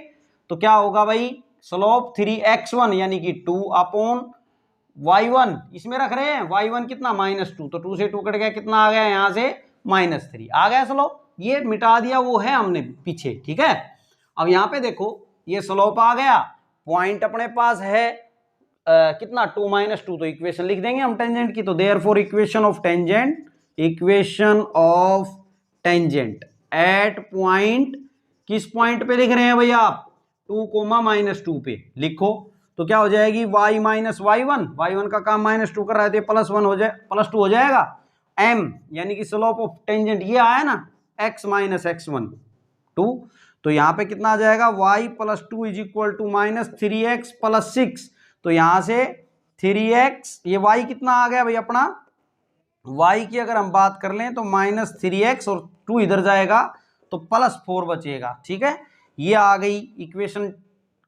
तो क्या होगा भाई, स्लोप 3x1 यानी कि 2/y1, इसमें रख रहे हैं y1 कितना -2, तो 2 से 2 कट गया, कितना आ गया यहां से -3 आ गया स्लोप, ये मिटा दिया वो है हमने पीछे। ठीक है, अब यहां पे देखो ये स्लोप आ गया, पॉइंट अपने पास है कितना 2 -2, तो इक्वेशन लिख देंगे हम टेंजेंट की। तो therefore equation of tangent at point, किस पॉइंट पे लिख रहे हैं भाई आप, 2 -2 पे लिखो, तो क्या हो जाएगी y - y1 का काम -2 कर रहा है, +1 हो जाए, +2 हो जाएगा, m यानी कि स्लोप ऑफ टेंजेंट ये आया ना, x - x1 2, तो यहां पे कितना आ जाएगा, y + 2 = -3x + 6, तो यहां से 3x, ये y कितना आ गया भाई अपना, y की अगर हम बात कर लें तो -3x और 2 इधर जाएगा तो +4 बचेगा। ठीक है, ये आ गई इक्वेशन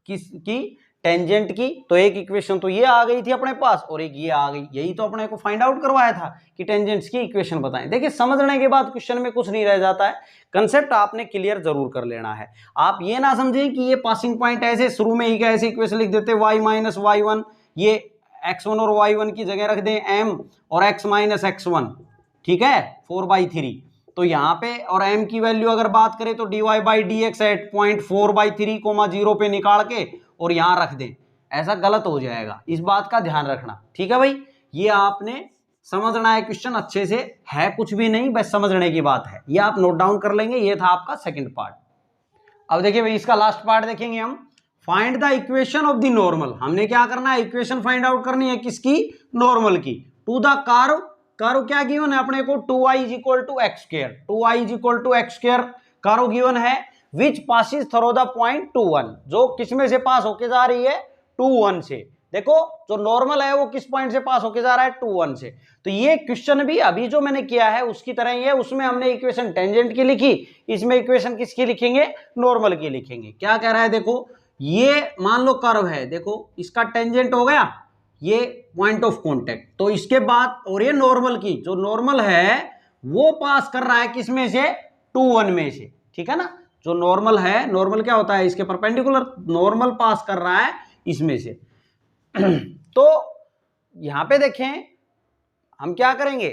किसकी, टेंजेंट की। तो एक इक्वेशन तो ये आ गई थी अपने पास और एक ये आ गई, यही तो अपने को फाइंड आउट करवाया था कि टेंजेंट्स की इक्वेशन बताएं। देखिए समझने के बाद क्वेश्चन में कुछ नहीं रह जाता है, कंसेप्ट आपने क्लियर जरूर कर लेना है। आप ये ना समझें कि ये पासिंग पॉइंट ऐसे शुरू में ही कैसे इक्वेशन लिख देते y - y1, ये x1 और y1 की जगह रख दें m और x - x1, ठीक है 4/3, तो यहाँ पे और m की वैल्यू अगर बात करें तो dy/dx एट पॉइंट 4/3, 0 पे निकाल के और यहां रख दें, ऐसा गलत हो जाएगा, इस बात का ध्यान रखना। ठीक है भाई, ये आपने समझना है, क्वेश्चन अच्छे से है, कुछ भी नहीं, बस समझने की बात है, ये आप नोट डाउन कर लेंगे। ये था आपका सेकंड पार्ट। अब देखिए भाई इसका लास्ट पार्ट देखेंगे हम, find the equation of the normal. हमने क्या करना है, इक्वेशन फाइंड आउट करनी है किसकी, नॉर्मल की, टू द कर्व। कर्व क्या गिवन है अपने को, 2y = x², 2y = x², curve given है विच पासिस थ्रू द पॉइंट 2 1, जो किसमें से पास होके जा रही है, 2 1 से। देखो जो नॉर्मल है वो किस पॉइंट से पास होके जा रहा है, 2 1 से। तो ये क्वेश्चन भी अभी जो मैंने किया है उसकी तरह ही है, उसमें हमने इक्वेशन टेंजेंट की लिखी, इसमें इक्वेशन किसकी लिखेंगे, नॉर्मल की लिखेंगे। क्या कह रहा है देखो, ये मान लो कर्व है, देखो इसका टेंजेंट हो गया ये पॉइंट ऑफ कॉन्टेक्ट, तो इसके बाद और ये नॉर्मल की, जो नॉर्मल है वो पास कर रहा है किसमें से, 2 1 में से। ठीक है ना, जो नॉर्मल है, नॉर्मल क्या होता है, इसके परपेंडिकुलर नॉर्मल पास कर रहा है इसमें से। तो यहां पे देखें हम क्या करेंगे,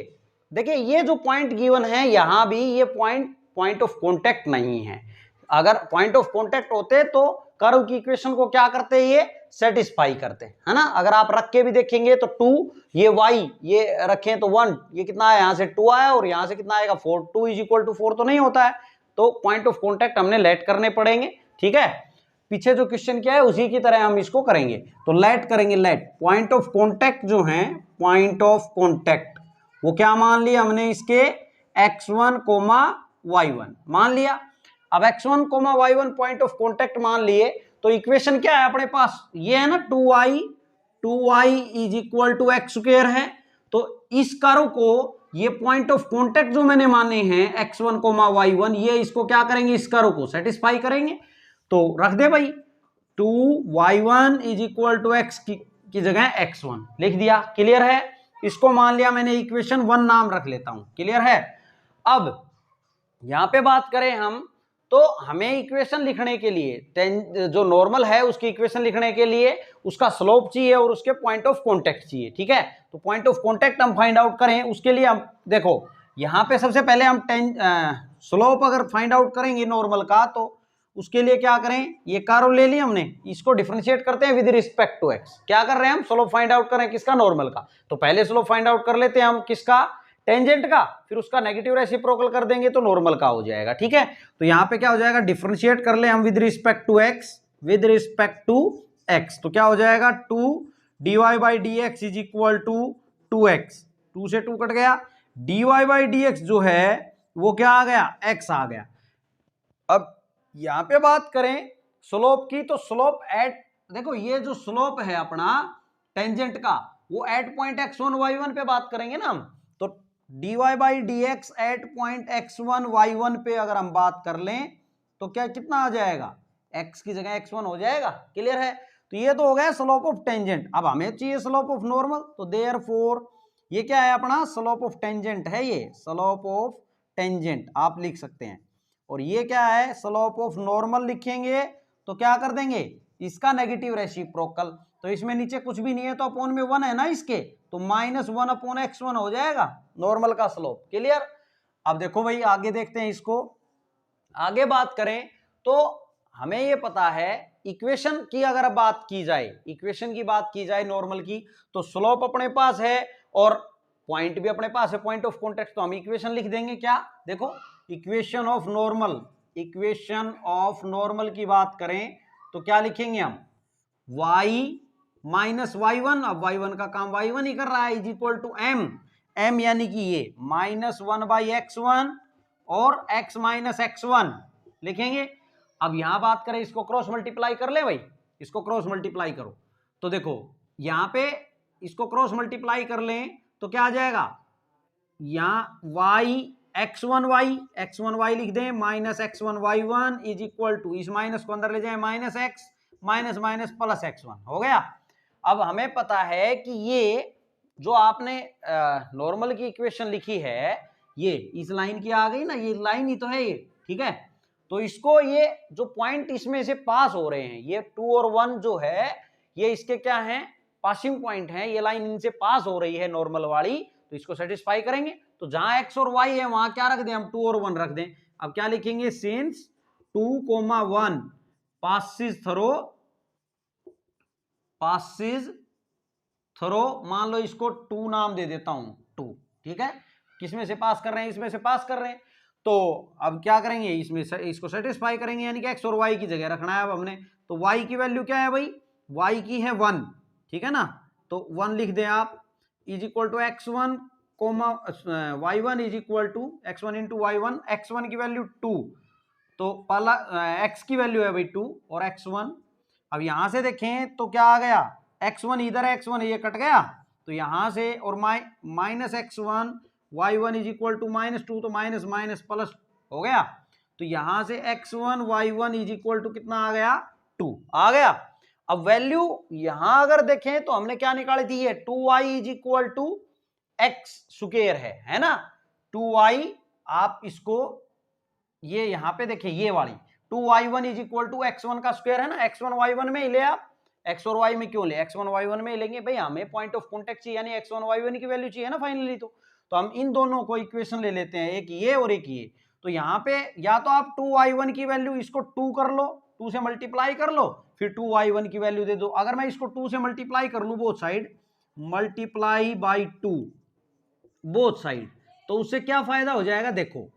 देखिए ये जो पॉइंट गिवन है यहां भी ये पॉइंट ऑफ कॉन्टेक्ट नहीं है। अगर पॉइंट ऑफ कॉन्टेक्ट होते तो कर्व की इक्वेशन को क्या करते, ये सेटिस्फाई करते, है ना। अगर आप रख के भी देखेंगे तो 2, ये y ये रखें तो 1, ये कितना है, यहां से 2 आया और यहां से कितना आएगा 4, 2 = 4 तो नहीं होता है, तो पॉइंट ऑफ कॉन्टेक्ट हमने लेट करने पड़ेंगे। ठीक है, पीछे जो क्वेश्चन किया है उसी की तरह हम इसको करेंगे, तो लेट करेंगे, लेट पॉइंट ऑफ कॉन्टेक्ट जो है, पॉइंट ऑफ कॉन्टेक्ट वो क्या मान लिया हमने, इसके x1, y1 मान लिया। अब x1, y1 point of contact मान लिए, तो इक्वेशन क्या है अपने पास, ये है ना 2y = x² है। तो इस कर्व को, ये पॉइंट ऑफ कॉन्टेक्ट जो मैंने माने हैं x1, y1, ये इसको क्या करेंगे, इस कर्व को सेटिस्फाई करेंगे। तो रख दे भाई 2y1 = x की जगह x1 लिख दिया, क्लियर है। इसको मान लिया मैंने इक्वेशन 1 नाम रख लेता हूं, क्लियर है। अब यहां पे बात करें हम, तो हमें इक्वेशन लिखने के लिए, जो नॉर्मल है उसकी इक्वेशन लिखने के लिए उसका स्लोप चाहिए और उसके पॉइंट ऑफ कॉन्टेक्ट चाहिए। ठीक है, तो पॉइंट ऑफ कॉन्टेक्ट हम फाइंड आउट करें, उसके लिए हम देखो यहां पे सबसे पहले हम स्लोप अगर फाइंड आउट करेंगे नॉर्मल का, तो उसके लिए क्या करें, ये कर्व ले लिया हमने, इसको डिफरेंशिएट करते हैं विद रिस्पेक्ट टू एक्स। क्या कर रहे हैं हम, स्लोप फाइंड आउट करें किसका, नॉर्मल का। तो पहले स्लोप फाइंड आउट कर लेते हैं हम किसका, टेंजेंट का, फिर उसका नेगेटिव रेसिप्रोकल कर देंगे तो नॉर्मल का हो जाएगा। ठीक है, तो यहां पे क्या हो जाएगा, डिफरेंशिएट कर ले हम with respect to x, with respect to x, तो क्या हो जाएगा 2 dy by d x is equal to 2x, 2 से 2 कट गया, dy बाई डी एक्स जो है वो क्या आ गया, x आ गया। अब यहां पे बात करें स्लोप की, तो स्लोप एट, देखो ये जो स्लोप है अपना टेंजेंट का वो एट पॉइंट x1 y1 पे बात करेंगे ना हम, तो dy by d x at point x1 y1 पे अगर हम बात कर लें तो क्या कितना आ जाएगा, x की जगह x1 हो जाएगा। क्लियर है, तो ये तो हो गया स्लोप ऑफ टेंजेंट। अब हमें चाहिए स्लोप ऑफ नॉर्मल, तो देयरफॉर ये क्या है अपना, स्लोप ऑफ टेंजेंट है, ये स्लोप ऑफ टेंजेंट आप लिख सकते हैं। और ये क्या है, स्लोप ऑफ नॉर्मल लिखेंगे तो क्या कर देंगे, इसका नेगेटिव रेसिप्रोकल, तो इसमें नीचे कुछ भी नहीं है तो अपोन में 1 है ना इसके, तो -1 अपॉन x1 हो जाएगा नॉर्मल का स्लोप। क्लियर। अब देखो भाई आगे देखते हैं इसको, आगे बात करें तो हमें ये पता है इक्वेशन की अगर बात की जाए, इक्वेशन की बात की जाए नॉर्मल की, तो स्लोप अपने पास है और पॉइंट भी अपने पास है, पॉइंट ऑफ कॉन्टेक्ट, तो हम इक्वेशन लिख देंगे क्या, देखो equation of normal, equation of normal की बात करें तो क्या लिखेंगे हम, y माइनस y1, अब y1 का काम y1 ही कर रहा है, इज इक्वल टू m यानी कि ये -1 बाई x1 और x माइनस x1 लिखेंगे। अब यहां बात करें, इसको क्रॉस मल्टीप्लाई कर ले भाई, इसको क्रॉस मल्टीप्लाई करो, तो देखो यहां पे इसको क्रॉस मल्टीप्लाई कर लें तो क्या आ जाएगा, यहां y x1y लिख दें minus x1 y1 is equal to, इस माइनस को अंदर ले जाए minus x minus minus plus x1 हो गया। अब हमें पता है कि ये जो आपने नॉर्मल की इक्वेशन लिखी है ये इस लाइन की आ गई ना, ये लाइन ही तो है ये, ठीक है, तो इसको ये जो पॉइंट इसमें से पास हो रहे हैं ये 2 और 1 जो है ये इसके क्या हैं, पासिंग पॉइंट हैं, ये लाइन इनसे पास हो रही है नॉर्मल वाली, तो इसको सेटिस्फाई करेंगे। तो जहां x और y है वहां क्या रख दें हम, 2 और 1 रख दें। अब क्या लिखेंगे, सिंस 2, 1 पासिस थ्रो, मान लो इसको 2 नाम दे देता हूं, 2, ठीक है, किसमें से पास कर रहे हैं, इसमें से पास कर रहे हैं, तो अब क्या करेंगे, इसमें से इसको सेटिस्फाई करेंगे, यानी कि x और y की जगह रखना है अब हमने, तो y की वैल्यू क्या है भाई, y की है 1, ठीक है ना, तो 1 लिख दें आप, is equal to x1 y1 is equal to x1 into y1, x1 की वैल्यू 2, तो पहला x की वैल्यू है भाई 2 और x1, अब यहां से देखें तो क्या आ गया, x1 इधर है, x1 ये कट गया, तो यहां से और minus x1 y1 is equal to -2, तो माइनस माइनस प्लस हो गया, तो यहां से x1 y1 is equal to कितना आ गया, 2 आ गया। अब वैल्यू यहां अगर देखें तो हमने क्या निकाली थी, ये 2y is equal to x square है ना, 2y, आप इसको ये यहां पे देखें ये वाली 2y1 is equal to x1 का स्क्वायर है ना, x1 y1 में ही ले आप, x और y में क्यों ले, x1 y1 में लेंगे भाई, हमें पॉइंट ऑफ कॉन्टेक्ट चाहिए, यानी x1 y1 की वैल्यू चाहिए ना फाइनली, तो हम इन दोनों को इक्वेशन ले लेते हैं, एक ये और एक ये, तो यहाँ पे या तो आप 2y1 की वैल्यू इसको 2 कर लो, 2 से मल्टीप्लाई कर लो, फिर 2y1 की वैल्यू दे दो, अगर मैं इसको 2 से मल्टीप्लाई कर लूं both side, multiply by 2 both side, तो उससे क्या फायदा हो जाएगा, देखो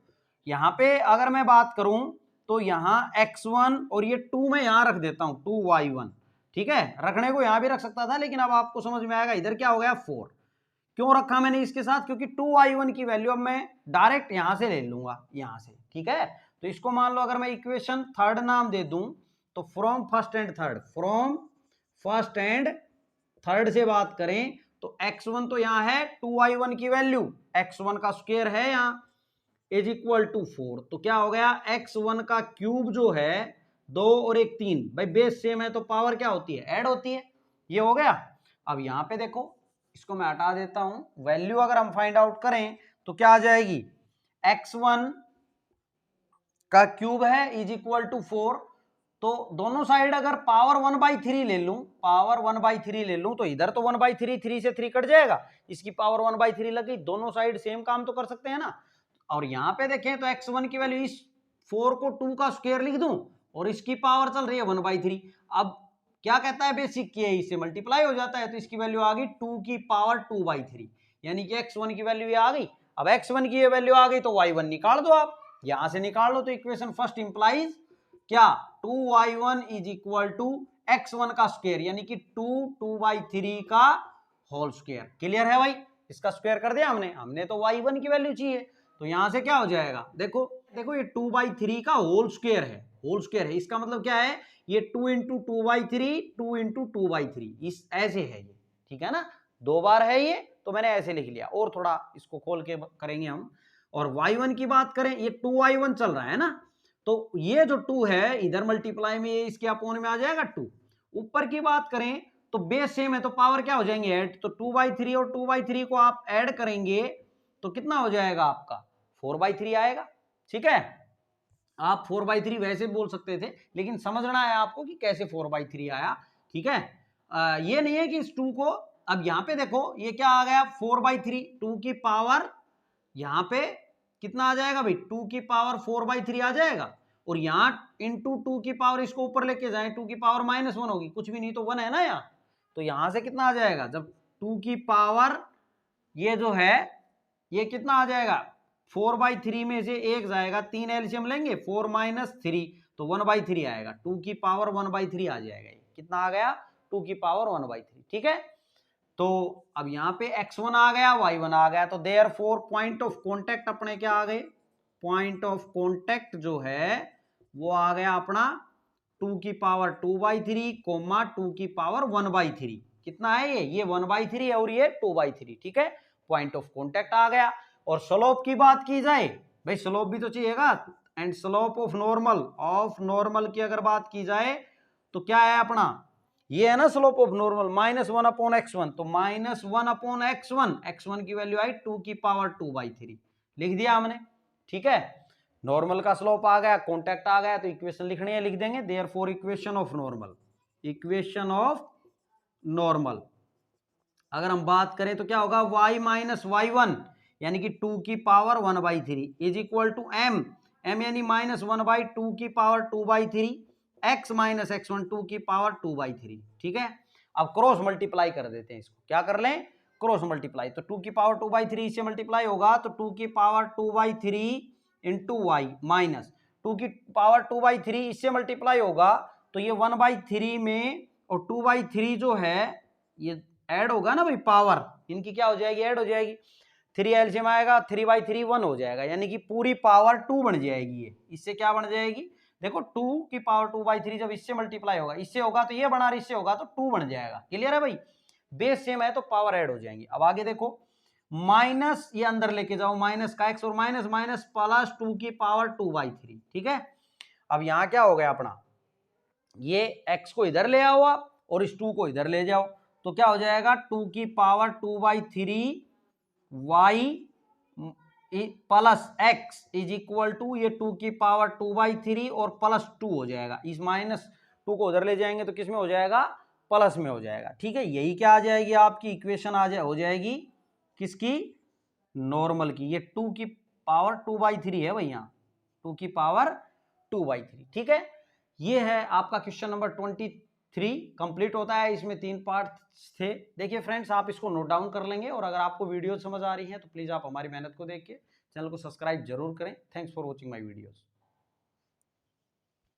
यहाँ पे अगर मैं बात करूं तो यहाँ x1 और ये 2 में यहां रख देता हूं 2y1, ठीक है, रखने को यहां भी रख सकता था लेकिन अब आपको समझ में आएगा, इधर क्या हो गया 4, क्यों रखा मैंने इसके साथ, क्योंकि 2y1 की वैल्यू अब मैं डायरेक्ट यहां से ले लूंगा यहां से, ठीक है, तो इसको मान लो अगर मैं इक्वेशन थर्ड नाम दे दूं तो फ्रॉम फर्स्ट एंड थर्ड से बात करें तो x1 तो यहां है 2y1 की वैल्यू, x1 का स्क्वायर है यहां इज इक्वल टू 4, तो क्या हो गया x1 का क्यूब जो है 2 और 1 3, भाई बेस सेम है तो पावर क्या होती है, ऐड होती है, ये हो गया। अब यहां पे देखो इसको मैं हटा देता हूं, वैल्यू अगर हम फाइंड आउट करें तो क्या आ जाएगी, x1 का क्यूब है इज इक्वल टू 4, तो दोनों साइड अगर पावर 1/3 ले लूं, पावर 1/3 ले लूं तो इधर तो 1/3, 3 से 3 कट जाएगा, इसकी पावर 1/3 लग गई, दोनों साइड सेम काम तो कर सकते हैं ना। और यहां पे देखें तो x1 की वैल्यू इस 4 को 2 का स्क्वायर लिख दूं और इसकी पावर चल रही है 1/3। अब क्या कहता है बेसिक की इससे मल्टीप्लाई हो जाता है, तो इसकी वैल्यू आ गई 2 की पावर 2/3, यानी कि x1 की वैल्यू ये आ गई। अब x1 की ये वैल्यू आ गई तो y1 निकाल दो, आप यहां से निकाल लो। तो इक्वेशन फर्स्ट इंप्लाइज क्या, 2y1 is equal to x1 का स्क्वायर, यानी कि 2/3 का होल स्क्वायर। क्लियर है भाई, इसका स्क्वायर कर दिया हमने तो y1 की वैल्यू चाहिए, तो यहां से क्या हो जाएगा, देखो देखो ये 2/3 का होल स्क्वायर है, होल स्क्वायर है, इसका मतलब क्या है, ये 2 इंटू 2/3, 2 इंटू 2/3, इस ऐसे है ये, ठीक है ना, 2 बार है ये, तो मैंने ऐसे लिख लिया। और थोड़ा इसको खोल के करेंगे हम। और y1 की बात करें, ये 2y1 चल रहा है ना, तो ये जो 2 है इधर मल्टीप्लाई में ये इसके अपोन में आ जाएगा 2। ऊपर की बात करें तो बेस सेम है, तो पावर क्या हो जाएंगे ऐड, तो 2/3 और 2/3 को आप ऐड करेंगे तो कितना हो जाएगा आपका 4/3 आएगा। ठीक है, आप 4/3 वैसे बोल सकते थे, लेकिन समझना है आपको कि कैसे 4/3 आया। ठीक है, ये नहीं है कि इस 2 को, अब यहां पे देखो ये क्या आ गया 4/3, 2 की पावर यहां पे कितना आ जाएगा भाई, 2 की पावर 4/3 आ जाएगा, और यहां इंटू 2 की पावर इसको ऊपर लेके जाए 2 की पावर -1 होगी, कुछ भी नहीं तो 1 है ना यहाँ, तो यहां से कितना आ जाएगा, जब 2 की पावर ये जो है ये कितना आ जाएगा 4/3 में से एक जाएगा, 3 एलसीएम लेंगे 4 - 3 तो 1/3 आएगा, 2 की पावर 1/3 आ जाएगा, ये कितना आ गया 2 की पावर 1/3। ठीक है, तो अब यहां पे x1 आ गया, y1 आ गया, तो देयरफॉर पॉइंट ऑफ कांटेक्ट अपने क्या आ गए, पॉइंट ऑफ कांटेक्ट जो है वो आ गया अपना 2 की पावर 2/3 कोमा 2 की पावर 1/3, कितना है ये 1/3 है और ये 2/3। ठीक है, पॉइंट ऑफ कांटेक्ट आ गया। और स्लोप की बात की जाए, भाई स्लोप भी तो चाहिएगा, एंड स्लोप ऑफ नॉर्मल की अगर बात की जाए तो क्या है अपना, ये है ना स्लोप ऑफ नॉर्मल -1/x1, तो -1/x1, x1 की वैल्यू आई 2 की पावर 2/3 लिख दिया हमने। ठीक है, नॉर्मल का स्लोप आ गया, कॉन्टैक्ट आ गया, तो इक्वेशन लिखनी है, लिख देंगे देयरफॉर इक्वेशन ऑफ नॉर्मल। अगर हम बात करें तो क्या होगा y - y1 यानी कि 2 की power 1/3 is equal to m यानी -1/2 की पावर 2/3 x - x1 2 की पावर 2/3। ठीक है, अब क्रॉस मल्टीप्लाई कर देते हैं, इसको क्या कर लें क्रॉस मल्टीप्लाई, तो 2 की पावर 2/3 से मल्टीप्लाई होगा तो 2 की पावर 2/3 इंटू वाई माइनस 2 की पावर 2/3 इससे मल्टीप्लाई होगा तो ये 1/3 में, और 2/3 जो है ये ऐड होगा ना भाई, पावर इनकी क्या हो जाएगी ऐड हो जाएगी, 3 एलसीएम आएगा 3/3 1 हो जाएगा, यानी कि पूरी पावर 2 बन जाएगी। ये इससे क्या बन जाएगी, देखो 2 की पावर 2/3 जब इससे मल्टीप्लाई होगा, इससे होगा तो ये बना, इससे होगा तो 2 बन जाएगा। क्लियर है भाई, बेस सेम है तो पावर ऐड हो जाएंगी। अब आगे देखो माइनस, ये अंदर लेके जाओ माइनस का x और माइनस माइनस प्लस 2 की पावर 2/3। ठीक है, अब यहां क्या हो गया अपना, ये x को इधर ले आओ आप और इस 2 को इधर ले जाओ, तो क्या हो जाएगा 2 की power 2/3 y plus x is equal to ये 2 की पावर 2/3 और प्लस 2 हो जाएगा, इस -2 को उधर ले जाएंगे तो किस में हो जाएगा प्लस में हो जाएगा। ठीक है, यही क्या आ जाएगी आपकी इक्वेशन हो जाएगी किसकी, नॉर्मल की। ये 2 की पावर 2/3 है भैया, 2 की पावर 2/3। ठीक है, ये है आपका क्वेश्चन नंबर 23 कंप्लीट होता है, इसमें 3 पार्ट्स थे। देखिए फ्रेंड्स, आप इसको नोट डाउन कर लेंगे, और अगर आपको वीडियो समझ आ रही है तो प्लीज आप हमारी मेहनत को देख के चैनल को सब्सक्राइब जरूर करें। Thanks for watching my videos.